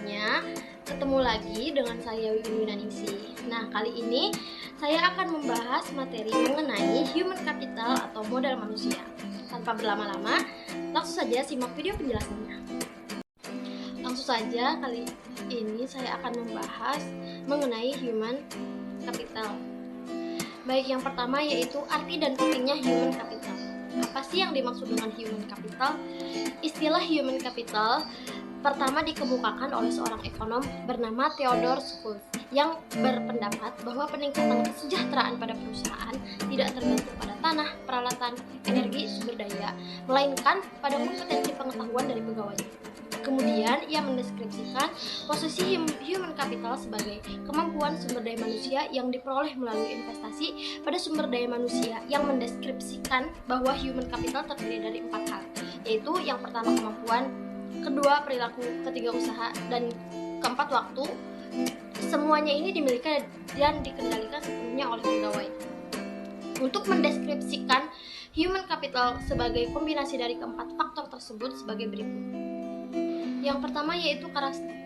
semuanya, ketemu lagi dengan saya Wiwin Ningsih. Nah, kali ini saya akan membahas materi mengenai human capital atau modal manusia. Tanpa berlama-lama, langsung saja simak video penjelasannya. Langsung saja, kali ini saya akan membahas mengenai human capital. Baik, yang pertama yaitu arti dan pentingnya human capital. Apa sih yang dimaksud dengan human capital? Istilah human capital pertama dikemukakan oleh seorang ekonom bernama Theodore Schultz yang berpendapat bahwa peningkatan kesejahteraan pada perusahaan tidak tergantung pada tanah, peralatan, energi, sumber daya, melainkan pada kompetensi pengetahuan dari pegawainya. Kemudian, ia mendeskripsikan posisi human capital sebagai kemampuan sumber daya manusia yang diperoleh melalui investasi pada sumber daya manusia, yang mendeskripsikan bahwa human capital terdiri dari 4 hal, yaitu yang pertama kemampuan, kedua perilaku, ketiga usaha, dan keempat waktu. Semuanya ini dimiliki dan dikendalikan sepenuhnya oleh pegawai. Untuk mendeskripsikan human capital sebagai kombinasi dari keempat faktor tersebut sebagai berikut. Yang pertama yaitu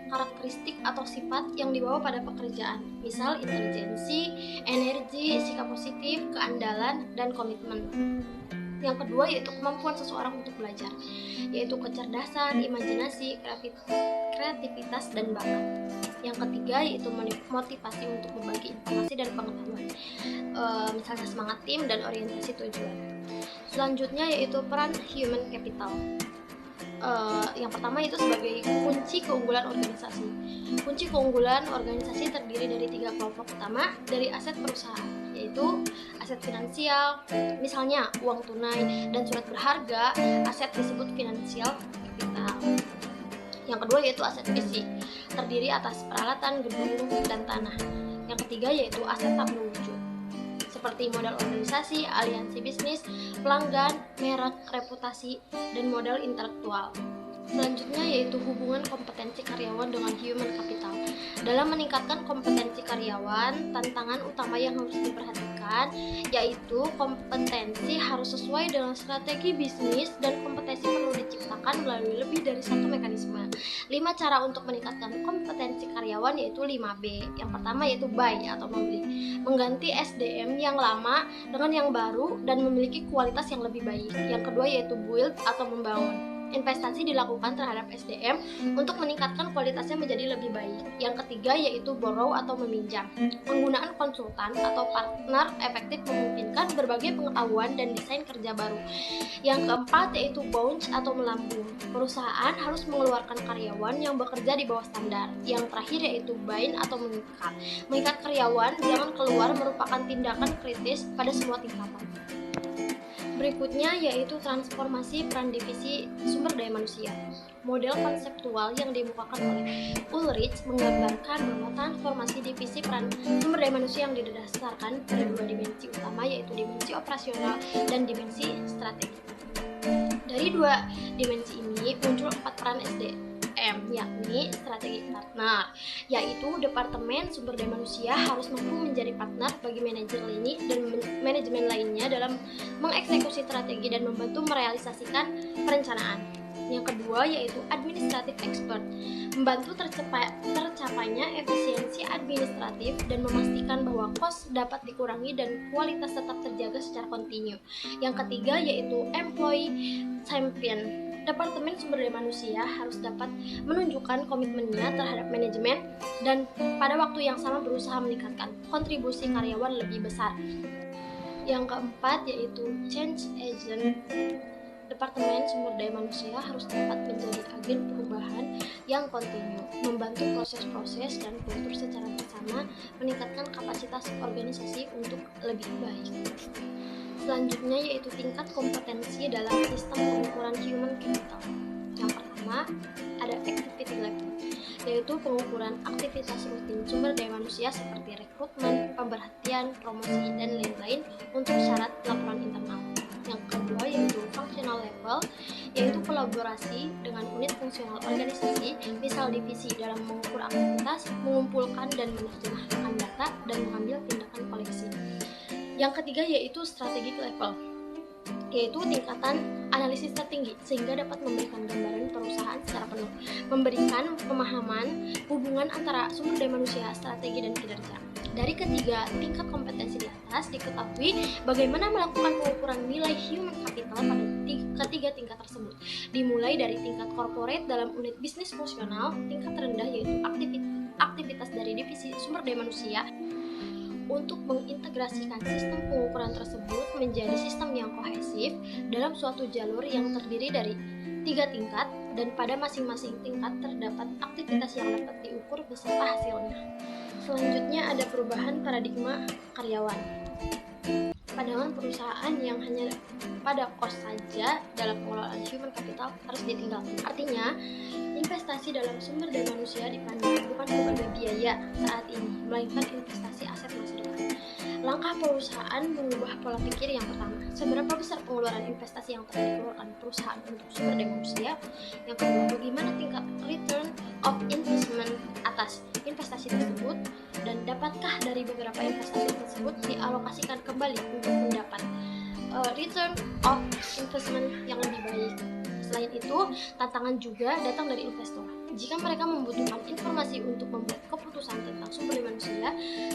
karakteristik atau sifat yang dibawa pada pekerjaan, misal intelijensi, energi, sikap positif, keandalan, dan komitmen. Yang kedua yaitu kemampuan seseorang untuk belajar, yaitu kecerdasan, imajinasi, kreativitas, dan bakat. Yang ketiga yaitu motivasi untuk berbagi informasi dan pengetahuan, misalnya semangat tim dan orientasi tujuan. Selanjutnya yaitu peran human capital. Yang pertama itu sebagai kunci keunggulan organisasi. Kunci keunggulan organisasi terdiri dari 3 kelompok utama dari aset perusahaan, yaitu aset finansial, misalnya uang tunai dan surat berharga. Aset disebut finansial capital. Yang kedua yaitu aset fisik, terdiri atas peralatan, gedung, dan tanah. Yang ketiga yaitu aset tak berwujud, seperti modal organisasi, aliansi bisnis, pelanggan, merek, reputasi, dan modal intelektual. Selanjutnya yaitu hubungan kompetensi karyawan dengan human capital. Dalam meningkatkan kompetensi karyawan, tantangan utama yang harus diperhatikan yaitu kompetensi harus sesuai dengan strategi bisnis, dan kompetensi perlu diciptakan melalui lebih dari satu mekanisme. 5 cara untuk meningkatkan kompetensi karyawan yaitu 5B. Yang pertama yaitu buy atau membeli, mengganti SDM yang lama dengan yang baru dan memiliki kualitas yang lebih baik. Yang kedua yaitu build atau membangun, investasi dilakukan terhadap SDM untuk meningkatkan kualitasnya menjadi lebih baik. Yang ketiga yaitu borrow atau meminjam, penggunaan konsultan atau partner efektif memungkinkan berbagai pengetahuan dan desain kerja baru. Yang keempat yaitu bounce atau melambung, perusahaan harus mengeluarkan karyawan yang bekerja di bawah standar. Yang terakhir yaitu bind atau mengikat karyawan jangan keluar merupakan tindakan kritis pada semua tingkatan. Berikutnya yaitu transformasi peran divisi sumber daya manusia. Model konseptual yang dimukakan oleh Ulrich menggambarkan bahwa transformasi divisi peran sumber daya manusia yang didasarkan pada 2 dimensi utama, yaitu dimensi operasional dan dimensi strategi. Dari 2 dimensi ini muncul 4 peran SDM, yakni strategi partner, yaitu departemen sumber daya manusia harus mampu menjadi partner bagi manajer lini dan manajemen lainnya dalam mengeksekusi strategi dan membantu merealisasikan perencanaan. Yang kedua yaitu administratif expert, membantu tercapainya efisiensi administratif dan memastikan bahwa kos dapat dikurangi dan kualitas tetap terjaga secara kontinu. Yang ketiga yaitu employee champion, departemen sumber daya manusia harus dapat menunjukkan komitmennya terhadap manajemen dan pada waktu yang sama berusaha meningkatkan kontribusi karyawan lebih besar. Yang keempat yaitu change agent, departemen sumber daya manusia harus dapat menjadi agen perubahan yang kontinu, membantu proses-proses dan kultur secara bersama, meningkatkan kapasitas organisasi untuk lebih baik. Selanjutnya yaitu tingkat kompetensi dalam sistem pengukuran human capital. Yang pertama ada activity level, yaitu pengukuran aktivitas rutin sumber daya manusia seperti rekrutmen, pemberhentian, promosi, dan lain-lain untuk syarat laporan internal. Yang kedua yaitu functional level, yaitu kolaborasi dengan unit fungsional organisasi, misal divisi dalam mengukur aktivitas, mengumpulkan dan menerjemahkan data, dan mengambil tindakan koleksi. Yang ketiga yaitu strategic level, yaitu tingkatan analisis tertinggi, sehingga dapat memberikan gambaran perusahaan secara penuh, memberikan pemahaman hubungan antara sumber daya manusia, strategi, dan kinerja. Dari ketiga tingkat kompetensi di atas, diketahui bagaimana melakukan pengukuran nilai human capital pada ketiga tingkat tersebut, dimulai dari tingkat corporate dalam unit bisnis fungsional, tingkat terendah yaitu aktivitas dari divisi sumber daya manusia, untuk mengintegrasikan sistem pengukuran tersebut menjadi sistem yang kohesif dalam suatu jalur yang terdiri dari 3 tingkat, dan pada masing-masing tingkat terdapat aktivitas yang dapat diukur beserta hasilnya. Selanjutnya ada perubahan paradigma karyawan. Pandangan perusahaan yang hanya pada cost saja dalam pengelolaan human capital harus ditinggalkan. Artinya, investasi dalam sumber daya manusia dipandang bukan sebagai biaya saat ini, melainkan investasi aset masa depan. Langkah perusahaan mengubah pola pikir yang pertama, seberapa besar pengeluaran investasi yang telah dikeluarkan perusahaan untuk sumber daya manusia. Yang kedua, bagaimana tingkat return of investment atas investasi tersebut, dan dapatkah dari beberapa investasi tersebut dialokasikan kembali untuk mendapat return of investment yang lebih baik. Selain itu, tantangan juga datang dari investor. Jika mereka membutuhkan informasi untuk membuat keputusan tentang sumber daya manusia,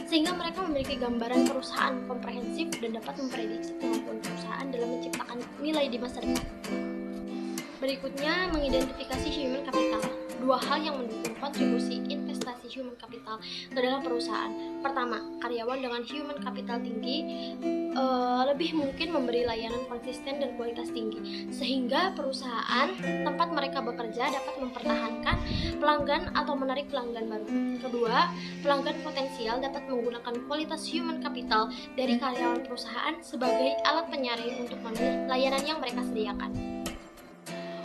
sehingga mereka memiliki gambaran perusahaan komprehensif dan dapat memprediksi kemampuan perusahaan dalam menciptakan nilai di masa depan. Berikutnya, mengidentifikasi human capital. Dua hal yang mendukung kontribusi investasi human capital ke dalam perusahaan. Pertama, karyawan dengan human capital tinggi lebih mungkin memberi layanan konsisten dan kualitas tinggi, sehingga perusahaan tempat mereka bekerja dapat mempertahankan pelanggan atau menarik pelanggan baru. Kedua, pelanggan potensial dapat menggunakan kualitas human capital dari karyawan perusahaan sebagai alat penyaring untuk memilih layanan yang mereka sediakan.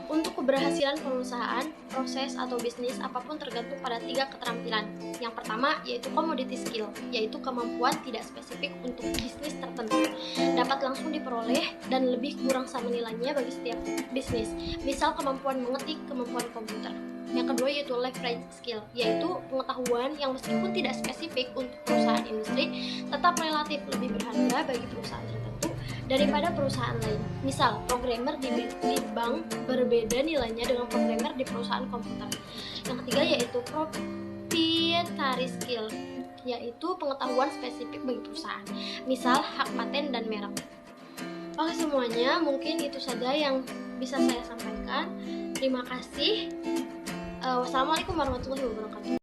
Untuk keberhasilan perusahaan, proses atau bisnis apapun tergantung pada 3 keterampilan. Yang pertama yaitu commodity skill, yaitu kemampuan tidak spesifik untuk bisnis tertentu, dapat langsung diperoleh dan lebih kurang sama nilainya bagi setiap bisnis. Misal kemampuan mengetik, kemampuan komputer. Yang kedua yaitu leverage skill, yaitu pengetahuan yang meskipun tidak spesifik untuk perusahaan industri, tetap relatif lebih berharga bagi perusahaan tertentu daripada perusahaan lain. Misal, programmer di bank berbeda nilainya dengan programmer di perusahaan komputer. Yang ketiga yaitu proprietary skill, yaitu pengetahuan spesifik bagi perusahaan. Misal, hak paten dan merek. Oke semuanya, mungkin itu saja yang bisa saya sampaikan. Terima kasih. Wassalamualaikum warahmatullahi wabarakatuh.